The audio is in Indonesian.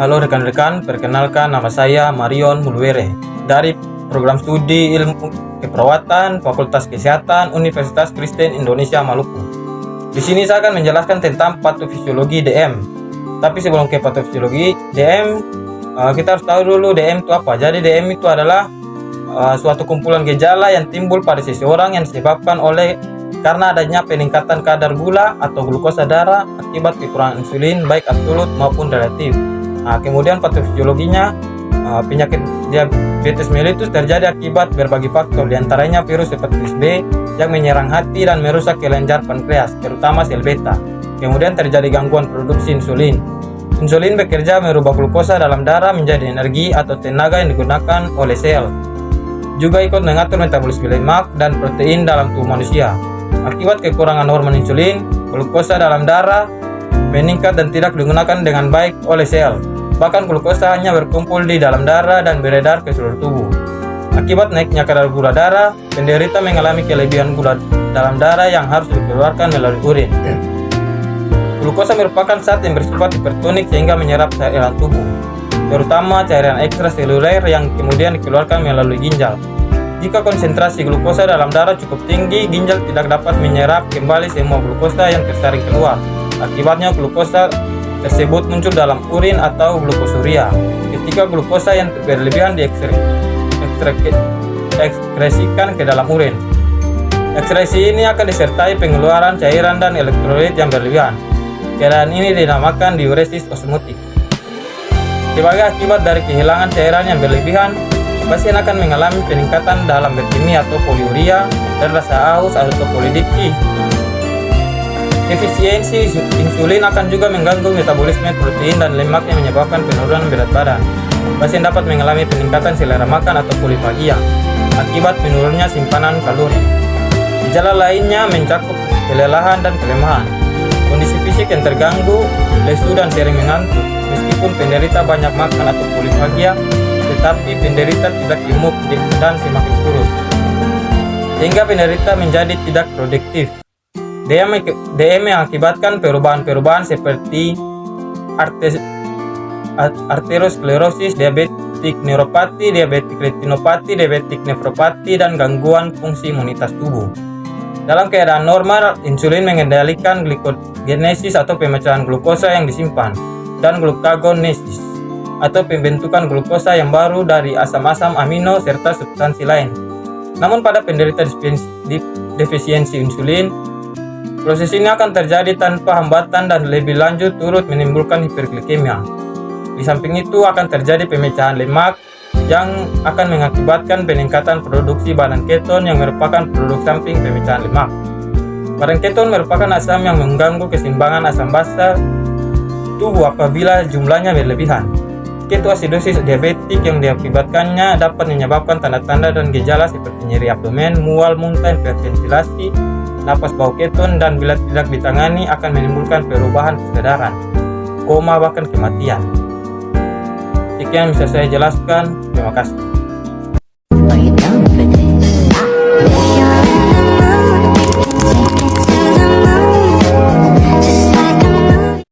Halo rekan-rekan, perkenalkan nama saya Marion Mulwere dari Program Studi Ilmu Keperawatan Fakultas Kesehatan Universitas Kristen Indonesia Maluku. Di sini saya akan menjelaskan tentang patofisiologi DM. Tapi sebelum ke patofisiologi DM, kita harus tahu dulu DM itu apa. Jadi DM itu adalah suatu kumpulan gejala yang timbul pada seseorang yang disebabkan karena adanya peningkatan kadar gula atau glukosa darah akibat kekurangan insulin baik absolut maupun relatif. Kemudian patofisiologinya, penyakit diabetes mellitus terjadi akibat berbagai faktor, diantaranya virus hepatitis B yang menyerang hati dan merusak kelenjar pankreas, terutama sel beta. Kemudian terjadi gangguan produksi insulin. Insulin bekerja merubah glukosa dalam darah menjadi energi atau tenaga yang digunakan oleh sel. Juga ikut mengatur metabolisme lemak dan protein dalam tubuh manusia. Akibat kekurangan hormon insulin, glukosa dalam darah meningkat dan tidak digunakan dengan baik oleh sel. Bahkan glukosa hanya berkumpul di dalam darah dan beredar ke seluruh tubuh. Akibat naiknya kadar gula darah, penderita mengalami kelebihan gula dalam darah yang harus dikeluarkan melalui urin. Glukosa merupakan zat yang bersifat hipertonik sehingga menyerap cairan tubuh, terutama cairan ekstraseluler yang kemudian dikeluarkan melalui ginjal. Jika konsentrasi glukosa dalam darah cukup tinggi, ginjal tidak dapat menyerap kembali semua glukosa yang tersaring keluar. Akibatnya glukosa tersebut muncul dalam urin atau glukosuria. Ketika glukosa yang berlebihan diekskresikan ke dalam urin. Ekskresi ini akan disertai pengeluaran cairan dan elektrolit yang berlebihan. Keadaan ini dinamakan diuresis osmotik. Sebagai akibat dari kehilangan cairan yang berlebihan, pasien akan mengalami peningkatan dalam berkemia atau poliuria dan rasa haus atau polidipsi. Efisiensi insulin akan juga mengganggu metabolisme protein dan lemak yang menyebabkan penurunan berat badan. Pasien dapat mengalami peningkatan selera makan atau polifagia akibat menurunnya simpanan kalori. Gejala lainnya mencakup kelelahan dan kelemahan, kondisi fisik yang terganggu, lesu dan sering mengantuk. Meskipun penderita banyak makan atau polifagia, tetapi penderita tidak gemuk dan semakin kurus, sehingga penderita menjadi tidak produktif. DM mengakibatkan perubahan-perubahan seperti arteriosklerosis, diabetik neuropati, diabetik retinopati, diabetik nefropati, dan gangguan fungsi imunitas tubuh. Dalam keadaan normal, insulin mengendalikan glikogenesis atau pemecahan glukosa yang disimpan, dan glucagonesis atau pembentukan glukosa yang baru dari asam-asam amino serta substansi lain. Namun pada penderita defisiensi insulin, proses ini akan terjadi tanpa hambatan dan lebih lanjut turut menimbulkan hiperglikemia. Di samping itu akan terjadi pemecahan lemak yang akan mengakibatkan peningkatan produksi badan keton yang merupakan produk samping pemecahan lemak. Badan keton merupakan asam yang mengganggu keseimbangan asam basa tubuh apabila jumlahnya berlebihan. Ketoasidosis diabetik yang diakibatkannya dapat menyebabkan tanda-tanda dan gejala seperti nyeri abdomen, mual, muntah, hiperventilasi, napas bau keton, dan bila tidak ditangani akan menimbulkan perubahan kesadaran, koma, bahkan kematian. Sekian bisa saya jelaskan. Terima kasih.